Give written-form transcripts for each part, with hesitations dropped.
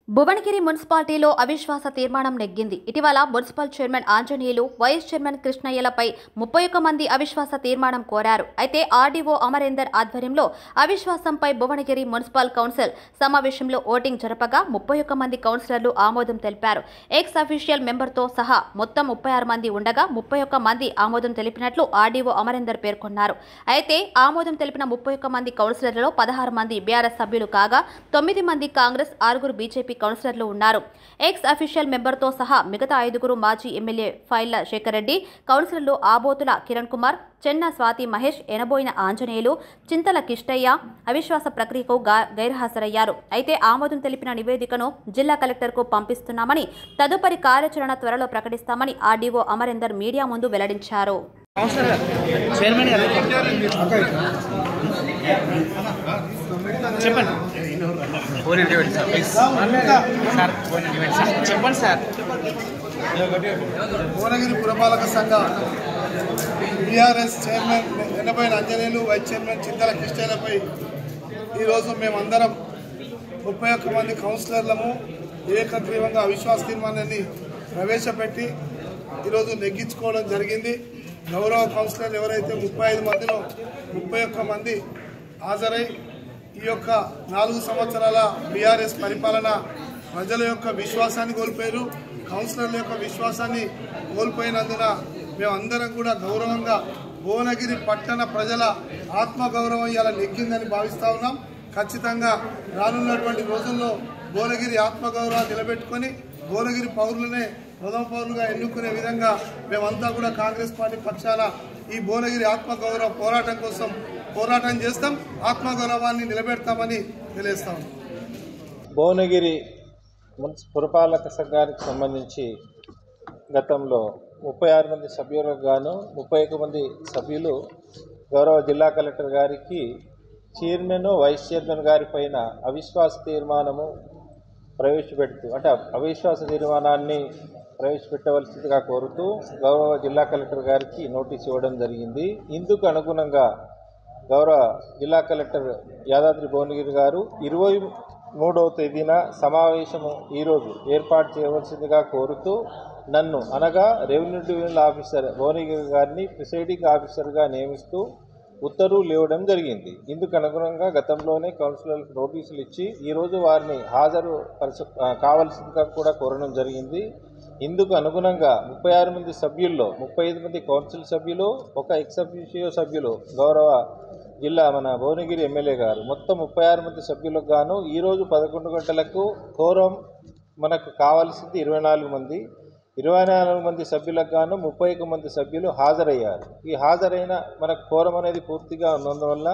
భువనగిరి మున్సిపాలిటీలో అవిశ్వాస తీర్మానం నెగ్గింది. ఇటీవల municipal chairman Anjaneyulu, vice chairman కృష్ణయ్యలపై 31 మంది అవిశ్వాస తీర్మానం కోరారు. అయితే ఆర్డీఓ అమరేందర్ ఆధ్వర్యంలో అవిశ్వాసంపై భువనగిరి మున్సిపల్ కౌన్సిల్ సమావేశంలో ఓటింగ్ జరపగా 31 మంది కౌన్సిలర్లు ఆమోదం తెలిపారు. ఎక్స్ అఫీషియల్ మెంబర్తో సహా మొత్తం 36 మంది ఉండగా 31 మంది ఆమోదం తెలిపినట్లు ఆర్డీఓ అమరేందర్ పేర్కొన్నారు. అయితే ఆమోదం తెలిపిన 31 మంది కౌన్సిలర్లలో 16 మంది బీఆర్ఎస్ సభ్యులు కాగా 9 మంది కాంగ్రెస్, 6 బీజేపీ కౌన్సిలర్లు ఉన్నారు. ఎక్స్ అఫీషియల్ మెంబర్తో సహా మిగతా 5 మాజీ ఎమ్మెల్యే ఫైళ్ల శేఖర్ రెడ్డి, కౌన్సిలర్లు ఆబోతుల కిరణ్ కుమార్, చెన్న స్వాతి మహేష్, ఎనబోయిన ఆంజనేయులు, చింతల కిష్టయ్య అవిశ్వాస ప్రక్రియకు గైర్హాజరయ్యారు. అయితే ఆమోదం తెలిపిన నివేదికను జిల్లా కలెక్టర్కు పంపిస్తున్నామని, తదుపరి కార్యాచరణ త్వరలో ప్రకటిస్తామని ఆర్డీఓ అమరేందర్ మీడియా ముందు వెల్లడించారు. భువనగిరి పురపాలక సంఘ BRS chairman Enaboina Anjaneyulu, vice chairman Chintala కిష్టయ్యలపై ఈరోజు మేమందరం 31 మంది కౌన్సిలర్లము ఏకగ్రీవంగా అవిశ్వాస తీర్మానాన్ని ప్రవేశపెట్టి ఈరోజు నెగ్గించుకోవడం జరిగింది. గౌరవ కౌన్సిలర్లు ఎవరైతే 35 మందిలో 31 మంది హాజరై ఈ యొక్క 4 సంవత్సరాల బీఆర్ఎస్ పరిపాలన ప్రజల యొక్క విశ్వాసాన్ని కోల్పోయారు. కౌన్సిలర్ల యొక్క విశ్వాసాన్ని కోల్పోయినందున మేమందరం కూడా గౌరవంగా భువనగిరి పట్టణ ప్రజల ఆత్మగౌరవం ఇలా నెగ్గిందని భావిస్తూ ఉన్నాం. ఖచ్చితంగా రానున్నటువంటి రోజుల్లో భువనగిరి ఆత్మగౌరవాన్ని నిలబెట్టుకొని భువనగిరి పౌరులనే ప్రథమ పౌరులుగా ఎన్నుకునే విధంగా మేమంతా కూడా కాంగ్రెస్ పార్టీ పక్షాన ఈ భువనగిరి ఆత్మగౌరవ పోరాటం కోసం పోరాటం చేస్తాం. ఆత్మగౌరవాన్ని నిలబెడతామని తెలియస్తాం. భువనగిరి పురపాలక సంఘానికి సంబంధించి గతంలో 36 మంది సభ్యులకు గాను 31 మంది సభ్యులు గౌరవ జిల్లా కలెక్టర్ గారికి చైర్మన్, వైస్ చైర్మన్ గారి పైన అవిశ్వాస తీర్మానము ప్రవేశపెడుతూ అవిశ్వాస తీర్మానాన్ని ప్రవేశపెట్టవలసిందిగా కోరుతూ గౌరవ జిల్లా కలెక్టర్ గారికి నోటీస్ ఇవ్వడం జరిగింది. ఇందుకు అనుగుణంగా గౌరవ జిల్లా కలెక్టర్ యాదాద్రి భువనగిరి గారు 23వ తేదీన సమావేశము ఈరోజు ఏర్పాటు చేయవలసిందిగా కోరుతూ నన్ను అనగా రెవెన్యూ డివిజనల్ ఆఫీసర్ భువనగిరి గారిని ప్రిసైడింగ్ ఆఫీసర్గా నియమిస్తూ ఉత్తర్వులు ఇవ్వడం జరిగింది. ఇందుకు అనుగుణంగా గతంలోనే కౌన్సిలర్లకు నోటీసులు ఇచ్చి ఈరోజు వారిని హాజరు కావాల్సిందిగా కూడా కోరడం జరిగింది. ఇందుకు అనుగుణంగా 36 మంది సభ్యుల్లో 35 మంది కౌన్సిల్ సభ్యులు, ఒక ఎక్స్ అఫీషియో సభ్యులు గౌరవ మన భువనగిరి ఎమ్మెల్యే గారు మొత్తం 36 మంది సభ్యులకు గాను ఈరోజు 11 గంటలకు కోరం మనకు కావాల్సింది 24 మంది. 24 మంది సభ్యులకు గాను 31 మంది సభ్యులు హాజరయ్యారు. ఈ హాజరైన మనకు కోరం అనేది పూర్తిగా ఉన్నందువల్ల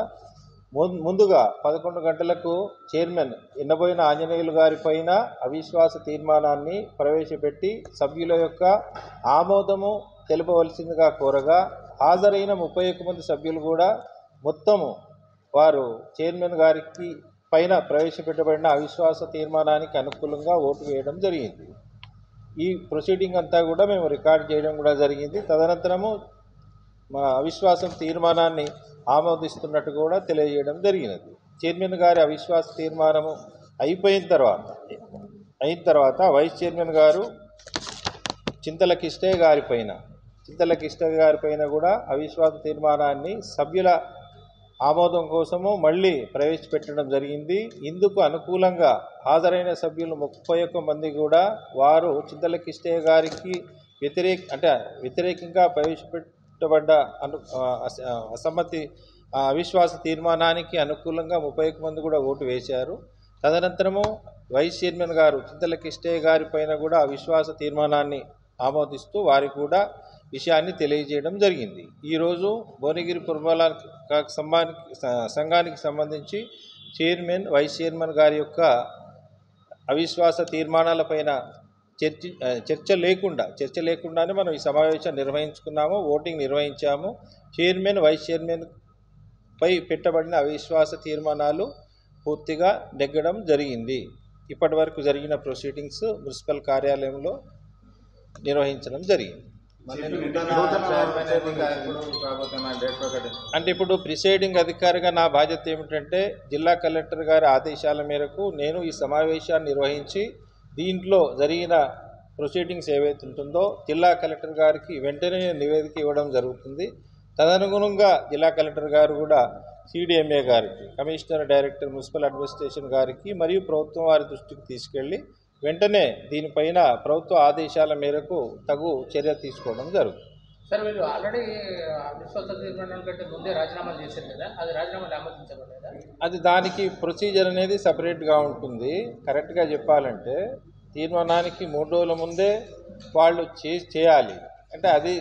ముందుగా 11 గంటలకు చైర్మన్ ఎనబోయిన ఆంజనేయులు గారి పైన అవిశ్వాస తీర్మానాన్ని ప్రవేశపెట్టి సభ్యుల యొక్క ఆమోదము తెలుపవలసిందిగా కోరగా హాజరైన 31 మంది సభ్యులు కూడా మొత్తము వారు చైర్మన్ గారికి పైన ప్రవేశపెట్టబడిన అవిశ్వాస తీర్మానానికి అనుకూలంగా ఓటు వేయడం జరిగింది. ఈ ప్రొసీడింగ్ అంతా కూడా మేము రికార్డ్ చేయడం కూడా జరిగింది. తదనంతరము మా అవిశ్వాసం తీర్మానాన్ని ఆమోదిస్తున్నట్టు కూడా తెలియజేయడం జరిగినది. చైర్మన్ గారి అవిశ్వాస తీర్మానము అయిన తర్వాత వైస్ చైర్మన్ గారు చింతల కిష్టయ్య గారి పైన కూడా అవిశ్వాస తీర్మానాన్ని సభ్యుల ఆమోదం కోసము మళ్ళీ ప్రవేశపెట్టడం జరిగింది. ఇందుకు అనుకూలంగా హాజరైన సభ్యులు 31 మంది కూడా వారు చింతల కిష్టయ్య గారికి వ్యతిరేకంగా ప్రవేశపెట్టబడ్డ అసమ్మతి అవిశ్వాస తీర్మానానికి అనుకూలంగా 31 మంది కూడా ఓటు వేశారు. తదనంతరము వైస్ చైర్మన్ గారు చింతల కిష్టయ్య గారి పైన కూడా అవిశ్వాస తీర్మానాన్ని ఆమోదిస్తూ వారికి కూడా విషయాన్ని తెలియజేయడం జరిగింది. ఈరోజు భువనగిరి పురపాలక సంఘానికి సంబంధించి చైర్మన్, వైస్ చైర్మన్ గారి యొక్క అవిశ్వాస తీర్మానాలపైన చర్చ లేకుండానే మనం ఈ సమావేశం నిర్వహించుకున్నాము, ఓటింగ్ నిర్వహించాము. చైర్మన్, వైస్ చైర్మన్ పై పెట్టబడిన అవిశ్వాస తీర్మానాలు పూర్తిగా నెగ్గడం జరిగింది. ఇప్పటి వరకు జరిగిన ప్రొసీడింగ్స్ మున్సిపల్ కార్యాలయంలో నిర్వహించడం జరిగింది. అంటే ఇప్పుడు ప్రిసైడింగ్ అధికారిగా నా బాధ్యత ఏమిటంటే జిల్లా కలెక్టర్ గారి ఆదేశాల మేరకు నేను ఈ సమావేశాన్ని నిర్వహించి దీంట్లో జరిగిన ప్రొసీడింగ్స్ ఏవైతే ఉంటుందో జిల్లా కలెక్టర్ గారికి వెంటనే నివేదిక ఇవ్వడం జరుగుతుంది. తదనుగుణంగా జిల్లా కలెక్టర్ గారు కూడా సిడిఎంఏ గారికి, కమిషనర్ డైరెక్టర్ మున్సిపల్ అడ్మినిస్ట్రేషన్ గారికి మరియు ప్రభుత్వం వారి దృష్టికి తీసుకెళ్లి వెంటనే దీనిపైన ప్రభుత్వ ఆదేశాల మేరకు తగు చర్య తీసుకోవడం జరుగుతుంది. సార్, వీళ్ళు ఆల్రెడీ అవిశ్వాస తీర్మానం కంటే ముందే రాజీనామాలు చేశారు కదా, అది రాజీనామాలు ఆమోదించబడలేదా? అది దానికి ప్రొసీజర్ అనేది సపరేట్గా ఉంటుంది. కరెక్ట్గా చెప్పాలంటే తీర్మానానికి 3 రోజుల ముందే వాళ్ళు చేయాలి. అంటే అది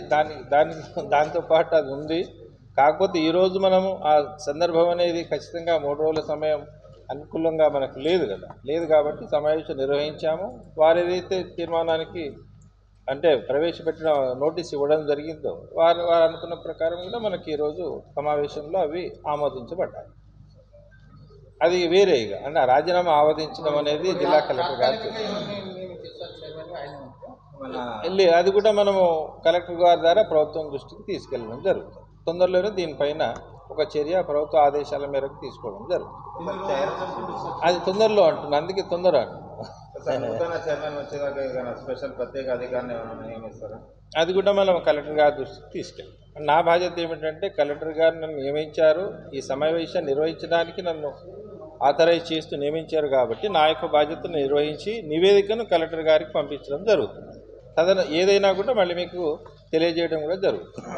దాంతోపాటు అది ఉంది. కాకపోతే ఈరోజు మనము ఆ సందర్భం అనేది ఖచ్చితంగా 3 రోజుల సమయం అనుకూలంగా మనకు లేదు కదా, లేదు కాబట్టి సమావేశం నిర్వహించాము. వారు ఏదైతే తీర్మానానికి అంటే ప్రవేశపెట్టిన నోటీస్ ఇవ్వడం జరిగిందో వారు అనుకున్న ప్రకారం కూడా మనకి ఈరోజు సమావేశంలో అవి ఆమోదించబడ్డాయి. అది వేరే ఇక అంటే రాజీనామా ఆమోదించడం అనేది జిల్లా కలెక్టర్ గారు వెళ్ళి అది కూడా మనము కలెక్టర్ గారి ద్వారా ప్రభుత్వం దృష్టికి తీసుకెళ్ళడం జరుగుతుంది. తొందరలోనే దీనిపైన ఒక చర్య ప్రభుత్వ ఆదేశాల మేరకు తీసుకోవడం జరుగుతుంది. అది తొందరలో అంటున్నా, అందుకే తొందర అది కూడా మనం కలెక్టర్ గారి దృష్టికి తీసుకెళ్ళాం. నా బాధ్యత ఏమిటంటే కలెక్టర్ గారు నన్ను నియమించారు, ఈ సమావేశాన్ని నిర్వహించడానికి నన్ను ఆథరైజ్ చేస్తూ నియమించారు కాబట్టి నా యొక్క బాధ్యతను నిర్వహించి నివేదికను కలెక్టర్ గారికి పంపించడం జరుగుతుంది. ఏదైనా కూడా మళ్ళీ మీకు తెలియజేయడం కూడా జరుగుతుంది.